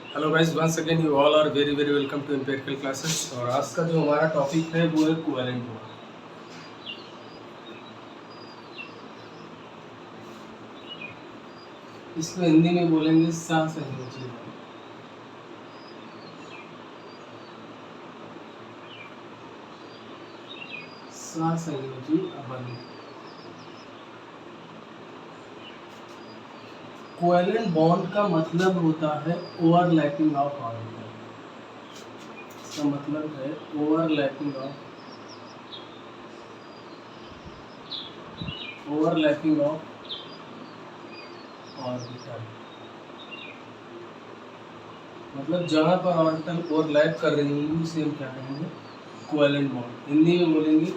Hello guys, once again you all are very very welcome to empirical classes. और आज का जो हमारा टॉपिक है वो है कोवेलेंट बॉन्ड। इसको हिंदी में बोलेंगे सहसंयोजी बॉन्ड। सहसंयोजी बॉन्ड। कोवेलेंट बॉन्ड का मतलब होता है ओवरलैपिंग ऑफ ऑर्बिटल। इसका मतलब है ओवरलैपिंग ऑफ ऑर्बिटल। मतलब जहाँ पर ऑर्बिटल ओवरलैप कर रही होंगी उसे हम क्या कहेंगे? Covalent bond. हिंदी में बोलेंगे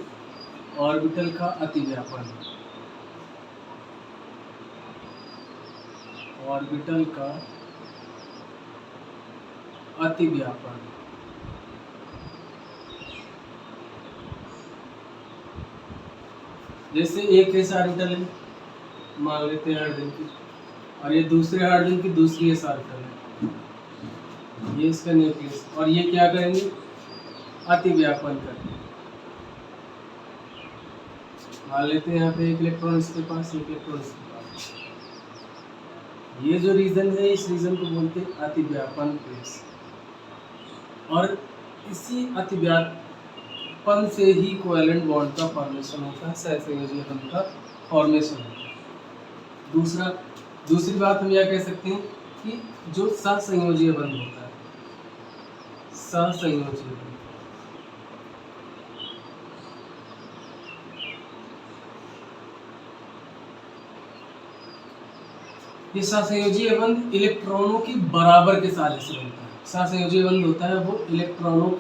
ऑर्बिटल का अतिव्यापन। ऑर्बिटल का अतिव्यापन। जैसे एक एस ऑर्बिटल है, मान लेते हैं हाइड्रोजन की, और ये दूसरे हाइड्रोजन की दूसरी एस ऑर्बिटल है, ये इसका न्यूक्लियस, और ये क्या करेंगे? अतिव्यापन करेंगे। मान लेते हैं यहाँ पे एक इलेक्ट्रॉन इसके पास, एक इलेक्ट्रॉन इसके पास। ये जो रीजन है, इस रीजन को बोलते हैं अतिव्यापन प्लेस। और इसी अतिव्यापन से ही कोवेलेंट बॉन्ड का फॉर्मेशन होता है, सहसंयोजी बॉन्ड का फॉर्मेशन होता है। दूसरी बात हम यह कह सकते हैं कि जो सहसंयोजी बंध होता है, सहसंयोजी बंध, ये सहसंयोजी बंध इलेक्ट्रॉनों की बराबर के साजिश से बनता है। सहसंयोजी बंध होता है वो इलेक्ट्रॉनों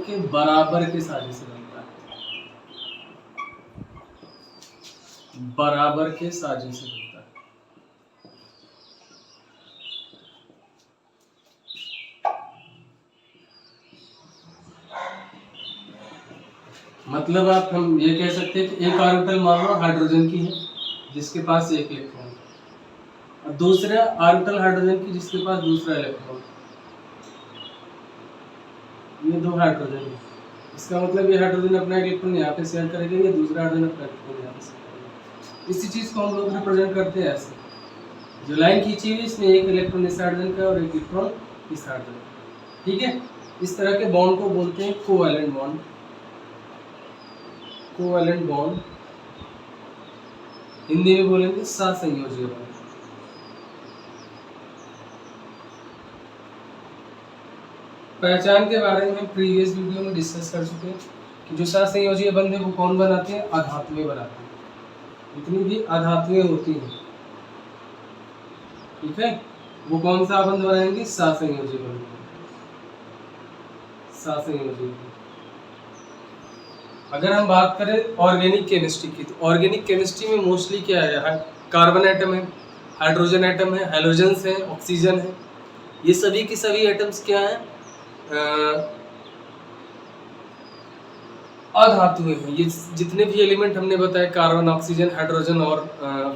के बराबर के साजिश से बनता है, बराबर के साजिश से बनता है। मतलब हम ये कह सकते हैं कि एक ऑर्बिटल मान लो हाइड्रोजन की है जिसके पास एक इलेक्ट्रॉन, और दूसरा ऑर्बिटल हाइड्रोजन की जिसके पास दूसरा इलेक्ट्रॉन। ये दो हाइड्रोजन है, इसका मतलब ये हाइड्रोजन अपना इलेक्ट्रॉन यहाँ पे शेयर करेगा, ये दूसरा हाइड्रोजन अपना इलेक्ट्रॉन यहाँ पे शेयर करेगा। इसी चीज को हम लोग रिप्रेजेंट करते हैं ऐसे, जो लाइन खींची हुई इसमें एक इलेक्ट्रॉन इस हाइड्रोजन का और एक इलेक्ट्रॉन इस हाइड्रोजन का। ठीक है, इस तरह के बॉन्ड को बोलते हैं covalent bond. Covalent bond Hindi में बोलेंगे सहसंयोजी बॉन्ड। पहचान के बारे में प्रीवियस वीडियो में डिस्कस कर चुके हैं कि जो सहसंयोजी बंध है वो कौन बनाते हैं? अधातुएं बनाते हैं। जितनी भी अधातुएं होती हैं, ठीक है, वो कौन सा बंध बनाएंगे? सहसंयोजी बंध। सहसंयोजी बंध। अगर हम बात करें ऑर्गेनिक केमिस्ट्री की, तो ऑर्गेनिक केमिस्ट्री में मोस्टली क्या है? कार्बन एटम है, हाइड्रोजन एटम है, हैलोजेंस है, ऑक्सीजन है। ये सभी के सभी एटम्स क्या हैं? अधातुएं हैं। ये जितने भी एलिमेंट हमने बताए, कार्बन, ऑक्सीजन, हाइड्रोजन और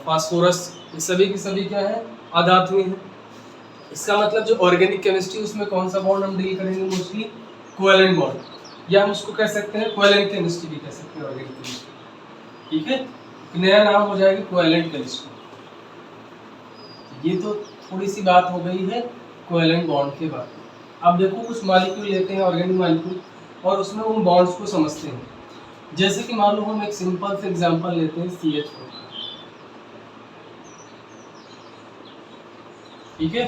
फास्फोरस, ये सभी के सभी क्या है? अधातुएं हैं। इसका मतलब जो ऑर्गेनिक केमिस्ट्री, उसमें कौन सा बॉन्ड हम डील करेंगे? मोस्टली कोवेलेंट बॉन्ड, या हम उसको कह सकते हैं कोवेलेंट केमिस्ट्री भी कह सकते हैं, ऑर्गेनिक केमिस्ट्री। ठीक है, नया नाम हो जाएगा कोवेलेंट केमिस्ट्री। ये तो थोड़ी सी बात हो गई है कोवेलेंट बॉन्ड के बारे में। अब देखो, कुछ मॉलिक्यूल लेते हैं, ऑर्गेनिक मॉलिक्यूल, और उसमें उन बॉन्ड्स को समझते हैं। जैसे कि मान लो हम एक सिंपल से एग्जांपल लेते हैं CH4। ठीक है,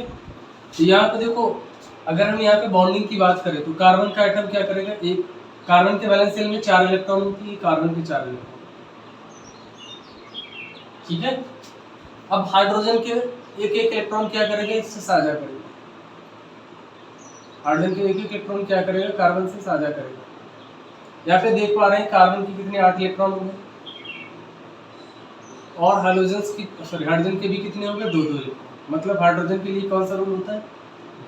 तो यहाँ पे देखो, अगर हम यहाँ पे बॉन्डिंग की बात करें तो कार्बन का एटम क्या करेगा? एक कार्बन के वैलेंस शेल में 4 इलेक्ट्रॉन होती है, कार्बन के 4 इलेक्ट्रॉन। ठीक है, अब हाइड्रोजन के एक एक इलेक्ट्रॉन क्या करेगा? इससे साझा करेगा। हाइड्रोजन के एक एक इलेक्ट्रॉन क्या करेगा? कार्बन से साझा करेगा। यहाँ पे देख पा रहे हैं कार्बन के कितने 8 इलेक्ट्रॉन होंगे, और हाइड्रोजन के भी कितने होंगे? 2 इलेक्ट्रॉन। मतलब हाइड्रोजन के लिए कौन सा रूल होता है?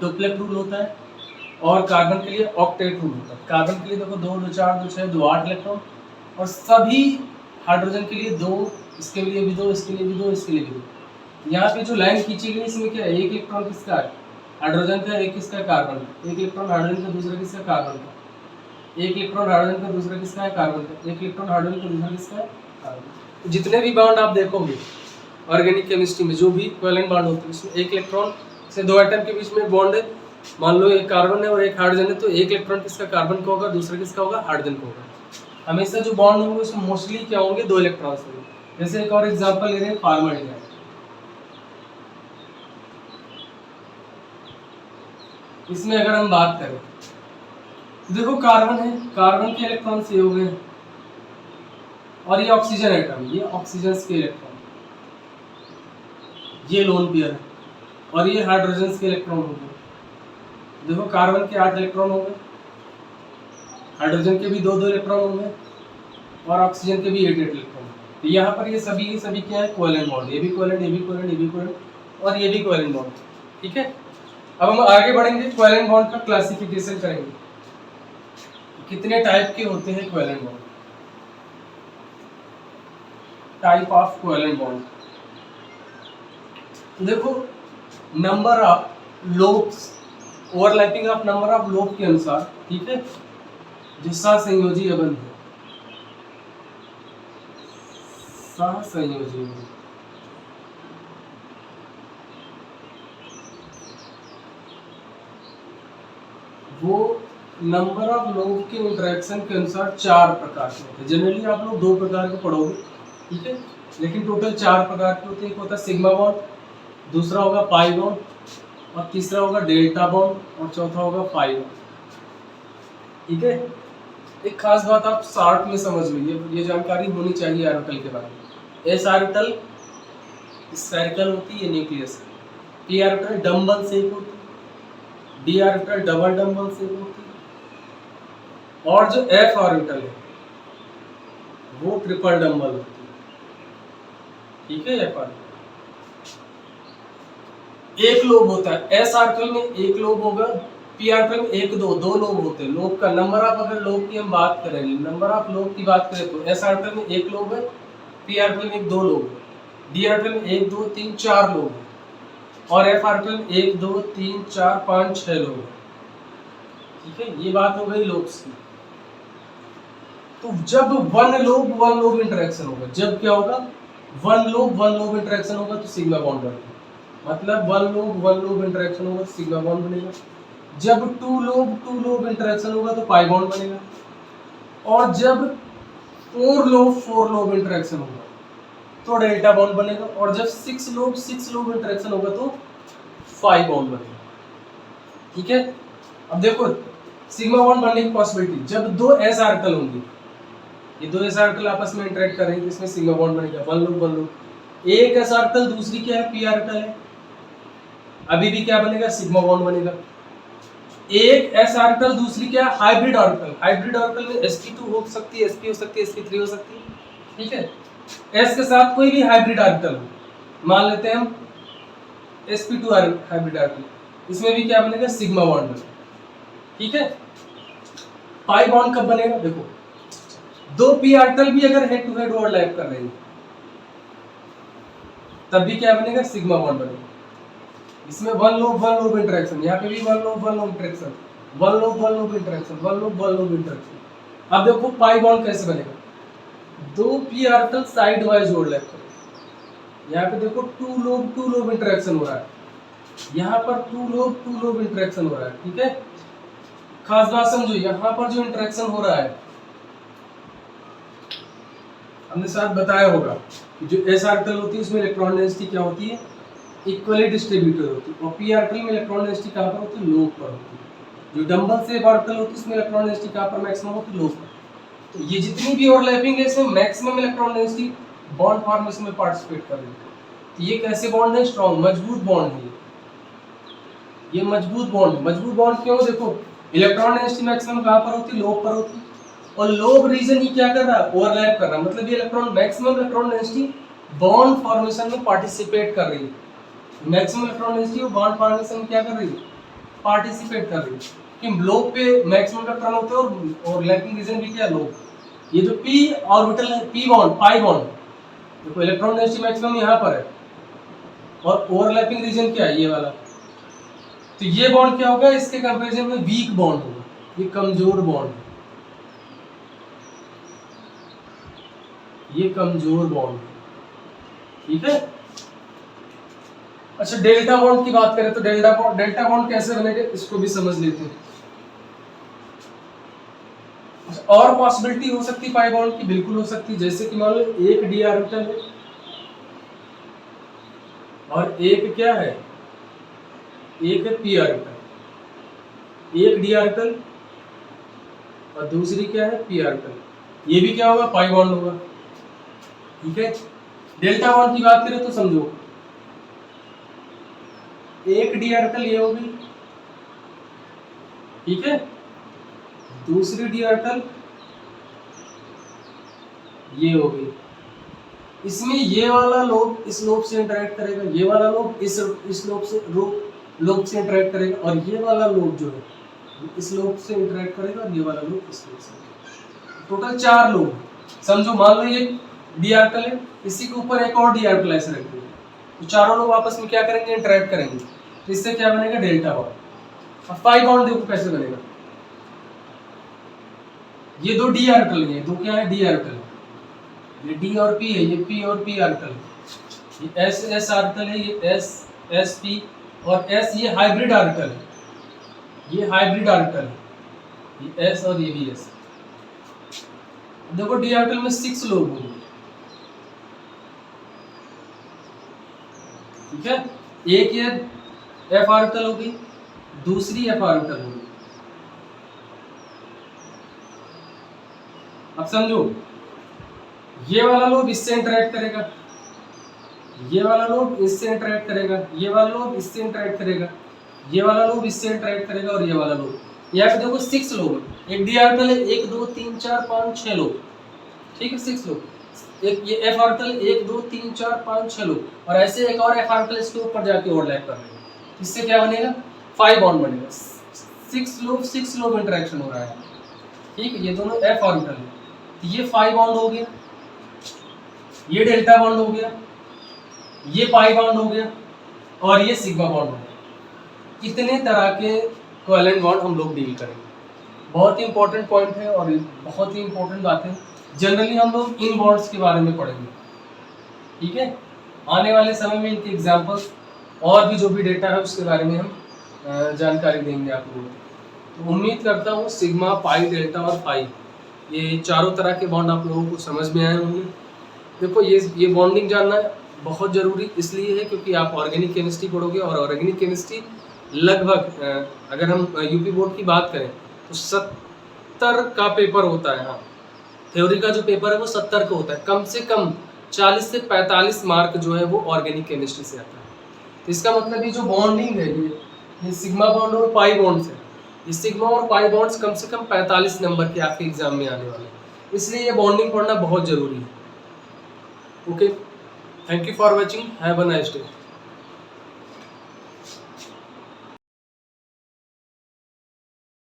डुप्लेट रूल होता है। और कार्बन के लिए ऑक्टेट रूल होता है। कार्बन के लिए देखो 2 2 4 2 6 2 8 इलेक्ट्रॉन, और सभी हाइड्रोजन के लिए 2, इसके लिए भी 2, इसके लिए भी 2, इसके लिए भी 2। यहाँ पे जो लाइन खींची गई इसमें क्या है, एक इलेक्ट्रॉन किसका है, हाइड्रोजन का, एक किसका है, कार्बन का। एक इलेक्ट्रॉन हाइड्रोजन का, दूसरा किसका, कार्बन का। एक इलेक्ट्रॉन हाइड्रोजन का, दूसरा किसका है, कार्बन का। एक इलेक्ट्रॉन हाइड्रोजन का, दूसरा किसका है, कार्बन। जितने भी बॉन्ड आप देखोगे ऑर्गेनिक केमिस्ट्री में, जो भी कोवेलेंट बॉन्ड होते हैं, उसमें एक इलेक्ट्रॉन से दो एटम के बीच में बॉन्ड है, मान लो एक कार्बन है और एक हाइड्रोजन है, तो एक इलेक्ट्रॉन किसका, कार्बन का होगा, दूसरा किसका होगा, हाइड्रोजन का होगा। हमेशा जो बॉन्ड होंगे उसमें मोस्टली क्या होंगे, दो इलेक्ट्रॉन्स होंगे। जैसे एक और एग्जांपल ले रहे हैं फॉर्मल्डिहाइड। इसमें अगर हम बात करें तो देखो कार्बन है, कार्बन के इलेक्ट्रॉन ये हो गए, और ये ऑक्सीजन एटम, ये ऑक्सीजन के इलेक्ट्रॉन, ये लोन पेयर है, और ये हाइड्रोजन के इलेक्ट्रॉन हो गए। देखो कार्बन के 8 इलेक्ट्रॉन हो गए, हाइड्रोजन के भी 2-2 इलेक्ट्रॉन हो गए, और ऑक्सीजन के भी 8-8 इलेक्ट्रॉन। तो यहाँ पर ये सभी क्या है, कोवेलेंट बॉन्ड। ये भी कोवेलेंट, ये भी कोवेलेंट, ये भी कोवेलेंट, और ये भी कोवेलेंट बॉन्ड। ठीक है, अब हम आगे बढ़ेंगे, कोवेलेंट बॉन्ड का क्लासिफिकेशन करेंगे, कितने टाइप के होते हैं covalent bond. Type of covalent bond, देखो number of lobes, overlapping of number of lobe के अनुसार, ठीक है, जो सहसंयोजी बंध है, सहसंयोजी वो नंबर ऑफ लोब के इंटरेक्शन के अनुसार 4 प्रकार के होते हैं। जनरली आप लोग 2 प्रकार के पढ़ोगे, ठीक है, लेकिन टोटल 4 प्रकार के होते हैं। एक होता है सिग्मा बॉन्ड, दूसरा होगा पाई बॉन्ड, और तीसरा होगा डेल्टा बॉन्ड, और चौथा होगा पाई बॉन्ड। ठीक है, एक खास बात आप शॉर्ट में समझ लीजिए, ये जानकारी होनी चाहिए ऑर्बिटल के बारे में। एस ऑर्बिटल स्फेरिकल होती है, nucleus. P orbital dumbbell shape होती है, D orbital double dumbbell shape होती है, और जो एफ ऑर्बिटल है वो ट्रिपल डंबल होती है। ठीक है, एफ ऑर्बिटल एक लोब होता है, एस ऑर्बिटल में एक लोब होगा, पी ऑर्बिटल में 1-2 लोब होते हैं। लोब का नंबर ऑफ, अगर लोब की हम बात करें, नंबर ऑफ लोब की बात करें तो एस ऑर्बिटल में 1 लोब है, पी ऑर्बिटल में 2 लोब है, डी ऑर्बिटल में 1 2 3 4 लोब है, और एफ ऑर्बिटल में 1 2 3 4 5 6 लोब है। ठीक है, ये बात हो गई लोब्स की। तो जब वन लोब इंटरेक्शन होगा, जब क्या होगा, वन लोब इंटरेक्शन होगा तो सिग्मा बॉन्ड बनेगा। मतलब वन लोब इंटरेक्शन होगा तो सिग्मा बॉन्ड बनेगा। जब टू लोब इंटरेक्शन होगा तो पाई बॉन्ड बनेगा, और जब फोर लोब इंटरेक्शन होगा तो डेल्टा बॉन्ड बनेगा, और जब सिक्स लोब इंटरेक्शन होगा तो पाई बॉन्ड बनेगा। ठीक है, अब देखो सिग्मा बॉन्ड बनने की पॉसिबिलिटी, जब 2 एस ऑर्बिटल होंगे, ये 2 एस ऑर्बिटल आपस में इंटरेक्ट करेंगे तो इसमें सिग्मा बॉन्ड बनेगा, वन लोब। एक एस ऑर्बिटल, दूसरी क्या है, पी ऑर्बिटल है, अभी भी क्या बनेगा, सिग्मा बॉन्ड बनेगा। एक एस ऑर्बिटल, दूसरी क्या है, हाइब्रिड ऑर्बिटल। हाइब्रिड ऑर्बिटल में sp2 हो सकती है, sp हो सकती है, sp3 हो सकती है। ठीक है, s के साथ कोई भी हाइब्रिड ऑर्बिटल हो, मान लेते हैं हम sp2 हाइब्रिड ऑर्बिटल, इसमें भी क्या बनेगा, सिग्मा बॉन्ड बनेगा। ठीक है, पाई बॉन्ड कब बनेगा, देखो 2 p ऑर्बिटल भी अगर हेड टू हेड ओवरलैप कर रहे हैं तब भी क्या बनेगा, सिग्मा बॉन्ड बनेगा। इसमें वन लोब इंटरेक्शन, यहाँ पे भी one lobe interaction, one lobe interaction, one lobe interaction. अब देखो पाई बॉन्ड कैसे बनेगा, 2 p orbital side wise overlap करेंगे। यहाँ पे देखो टू लोब इंटरेक्शन हो रहा है, यहाँ पर टू लोब इंटरेक्शन हो रहा है। ठीक है, खास बात समझो, यहाँ पर जो इंटरेक्शन हो रहा है, हमने साथ बताया होगा कि जो एस ऑर्बिटल होती है उसमें इलेक्ट्रॉन डेंसिटी क्या होती है, इक्वली डिस्ट्रीब्यूटेड होती है, और पी ऑर्बिटल में इलेक्ट्रॉन डेंसिटी कहाँ पर होती है, लोब पर होती है। जो डंबल शेप ऑर्बिटल होती है उसमें इलेक्ट्रॉन डेंसिटी कहाँ पर मैक्सिमम होती है, लोब पर। तो ये जितनी भी ओवरलैपिंग है इसमें maximum electron density bond formation में पार्टिसिपेट कर रही है। तो ये कैसे बॉन्ड है, स्ट्रॉन्ग मजबूत बॉन्ड है, ये मजबूत बॉन्ड है। मजबूत बॉन्ड क्यों, देखो इलेक्ट्रॉन डेंसिटी मैक्सिमम कहाँ पर होती है, लोब पर होती है, और लोब रीजन ही क्या कर रहा है, ओवरलैप कर रहा है। मतलब ये electron maximum electron density bond formation में पार्टिसिपेट कर रही है। Maximum electron density bond formation में क्या कर रही है, पार्टिसिपेट कर रही है। कि लोब पे मैक्सिमम इलेक्ट्रॉन होते हैं और लैपिंग रीजन भी क्या, लोब। ये जो p ऑर्बिटल है, p बॉन्ड, पाई बॉन्ड, देखो इलेक्ट्रॉन डेंसिटी मैक्सिमम यहाँ पर है, और ओवरलैपिंग रीजन क्या है, ये वाला। तो ये बॉन्ड क्या होगा, इसके कंपैरिजन में वीक बॉन्ड होगा, ये कमजोर बॉन्ड है, ये कमजोर बॉन्ड है, ठीक है। अच्छा, डेल्टा बॉन्ड की बात करें तो डेल्टा बॉन्ड कैसे बनेगा, इसको भी समझ लेते हैं। और पॉसिबिलिटी हो सकती है पाई बॉन्ड की, बिल्कुल हो सकती है। जैसे कि मान लो एक डी ऑर्बिटल है और एक क्या है, एक है पी ऑर्बिटल। एक डी ऑर्बिटल और दूसरी क्या है, पी ऑर्बिटल। ये भी क्या होगा, पाई बॉन्ड होगा, ठीक है। डेल्टा बॉन्ड की बात करें तो समझो, एक डी ऑर्बिटल ये होगी, ठीक है, दूसरी डी ऑर्बिटल ये होगी। इसमें ये वाला लोब इस लोब से इंटरेक्ट करेगा, ये वाला लोब इस लोब से इंटरेक्ट करेगा, और ये वाला लोब जो है इस लोब से इंटरेक्ट करेगा, और ये वाला लोब इस लोब से। टोटल 4 लोब समझो। मान लो ये डी ऑर्बिटल है, इसी के ऊपर एक और डी ऑर्बिटल ऐसे रख देंगे, तो चारों लोग आपस में क्या करेंगे, इंटरेक्ट करेंगे। तो इससे क्या बनेगा, डेल्टा बॉन्ड। अब पाई बॉन्ड देखो कैसे बनेगा। ये दो डी ऑर्बिटल है, दो क्या है, डी ऑर्बिटल। ये डी और पी है, ये पी और पी ऑर्बिटल। ये एस एस ऑर्बिटल है, ये एस एस पी और एस, ये हाइब्रिड ऑर्बिटल है, ये हाइब्रिड ऑर्बिटल है, ये एस और ये भी एस। देखो डी ऑर्बिटल में 6 लोब होंगे, ठीक है। एक ये एफ ऑर्बिटल होगी, दूसरी एफ ऑर्बिटल होगी। अब समझो, ये वाला लोब इससे इंटरेक्ट करेगा, ये वाला लोब इससे इंटरेक्ट करेगा, ये वाला लोब इससे इंटरेक्ट करेगा, ये वाला लोब इससे इंटरेक्ट करेगा, और ये वाला लोब। यहाँ पे देखो 6 लोब, एक डी ऑर्बिटल है, 1 2 3 4 5 6 लोब, ठीक है, 6 लोब। एक ये एफ ऑर्बिटल 1 2 3 4 5 6 लोब, और ऐसे एक और एफ ऑर्बिटल इसके ऊपर जाके ओवरलैप कर रहे हैं। इससे क्या बनेगा, 5 बॉन्ड बनेगा। 6 लोब इंटरेक्शन हो रहा है, ठीक है। ये दोनों एफ ऑर्बिटल है, तो ये 5 बॉन्ड हो गया, ये डेल्टा बॉन्ड हो गया, ये पाई बॉन्ड हो गया, और ये सिग्मा बॉन्ड हो गया। इतने तरह के कोवेलेंट बॉन्ड हम लोग डील करेंगे। बहुत ही इंपॉर्टेंट पॉइंट है और बहुत ही इंपॉर्टेंट बात है। जनरली हम लोग इन बॉन्ड्स के बारे में पढ़ेंगे, ठीक है। आने वाले समय में इनके एग्जाम्पल्स और भी जो भी डेटा है उसके बारे में हम जानकारी देंगे आप लोगों को। तो उम्मीद करता हूँ सिग्मा, पाई, डेल्टा और पाई, ये चारों तरह के बॉन्ड आप लोगों को समझ में आए होंगे। देखो ये बॉन्डिंग जानना बहुत ज़रूरी इसलिए है क्योंकि आप ऑर्गेनिक केमिस्ट्री पढ़ोगे, और ऑर्गेनिक केमिस्ट्री लगभग अगर हम यूपी बोर्ड की बात करें तो 70 का पेपर होता है। हाँ, थ्योरी का जो पेपर है वो 70 का होता है। कम से कम 40 से 45 मार्क जो है वो ऑर्गेनिक केमिस्ट्री से आता है। तो इसका मतलब ये जो बॉन्डिंग है, ये सिग्मा बॉन्ड और पाई बॉन्ड्स है, ये सिग्मा और पाई बॉन्ड्स कम से कम 45 नंबर के आपके एग्जाम में आने वाले हैं, इसलिए ये बॉन्डिंग पढ़ना बहुत ज़रूरी है। Okay, thank you for watching, have a nice day.